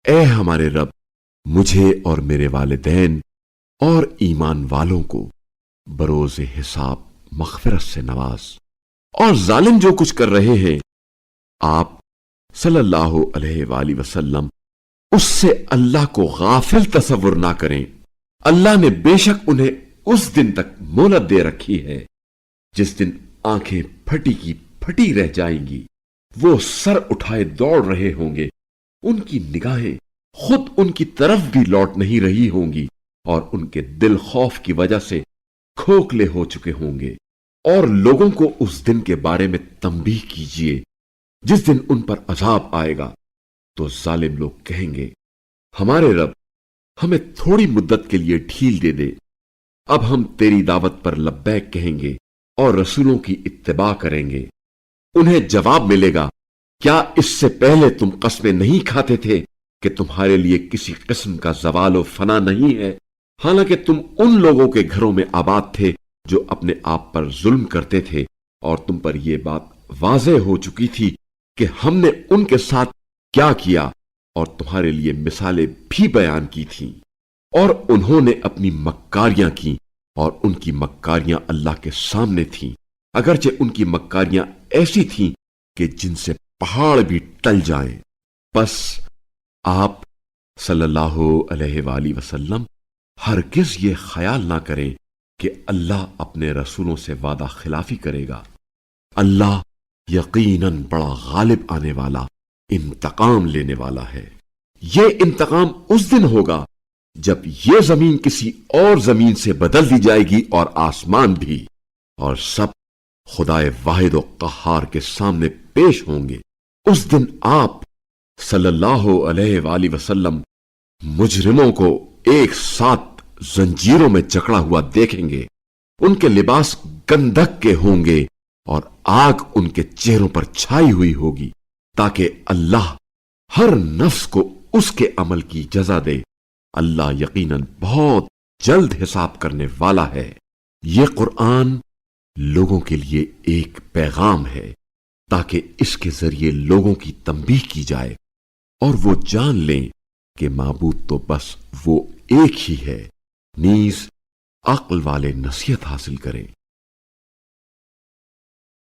اے ہمارے رب، مجھے اور میرے والدین اور ایمان والوں کو بروز حساب مغفرت سے نواز، اور ظالم جو کچھ کر رہے ہیں آپ صلی اللہ علیہ وآلہ وسلم اس سے اللہ کو غافل تصور نہ کریں۔ اللہ نے بے شک انہیں اس دن تک مہلت دے رکھی ہے جس دن آنکھیں پھٹی کی پھٹی رہ جائیں گی، وہ سر اٹھائے دوڑ رہے ہوں گے، ان کی نگاہیں خود ان کی طرف بھی لوٹ نہیں رہی ہوں گی، اور ان کے دل خوف کی وجہ سے کھوکھلے ہو چکے ہوں گے۔ اور لوگوں کو اس دن کے بارے میں تنبیہ کیجیے جس دن ان پر عذاب آئے گا تو ظالم لوگ کہیں گے، ہمارے رب ہمیں تھوڑی مدت کے لیے ڈھیل دے دے، اب ہم تیری دعوت پر لبیک کہیں گے اور رسولوں کی اتباع کریں گے۔ انہیں جواب ملے گا، کیا اس سے پہلے تم قسمیں نہیں کھاتے تھے کہ تمہارے لیے کسی قسم کا زوال و فنا نہیں ہے، حالانکہ تم ان لوگوں کے گھروں میں آباد تھے جو اپنے آپ پر ظلم کرتے تھے، اور تم پر یہ بات واضح ہو چکی تھی کہ ہم نے ان کے ساتھ کیا کیا، اور تمہارے لیے مثالیں بھی بیان کی تھیں، اور انہوں نے اپنی مکاریاں کی، اور ان کی مکاریاں اللہ کے سامنے تھیں، اگرچہ ان کی مکاریاں ایسی تھیں کہ جن سے پہاڑ بھی ٹل جائیں۔ بس آپ صلی اللہ علیہ وآلہ وسلم ہرگز یہ خیال نہ کریں کہ اللہ اپنے رسولوں سے وعدہ خلافی کرے گا۔ اللہ یقیناً بڑا غالب آنے والا، انتقام لینے والا ہے۔ یہ انتقام اس دن ہوگا جب یہ زمین کسی اور زمین سے بدل دی جائے گی، اور آسمان بھی، اور سب خدائے واحد و قہار کے سامنے پیش ہوں گے۔ اس دن آپ صلی اللہ علیہ وآلہ وسلم مجرموں کو ایک ساتھ زنجیروں میں جکڑا ہوا دیکھیں گے، ان کے لباس گندھک کے ہوں گے، اور آگ ان کے چہروں پر چھائی ہوئی ہوگی، تاکہ اللہ ہر نفس کو اس کے عمل کی جزا دے۔ اللہ یقیناً بہت جلد حساب کرنے والا ہے۔ یہ قرآن لوگوں کے لیے ایک پیغام ہے تاکہ اس کے ذریعے لوگوں کی تنبیہ کی جائے اور وہ جان لیں کہ معبود تو بس وہ ایک ہی ہے، نیز عقل والے نصیحت حاصل کریں۔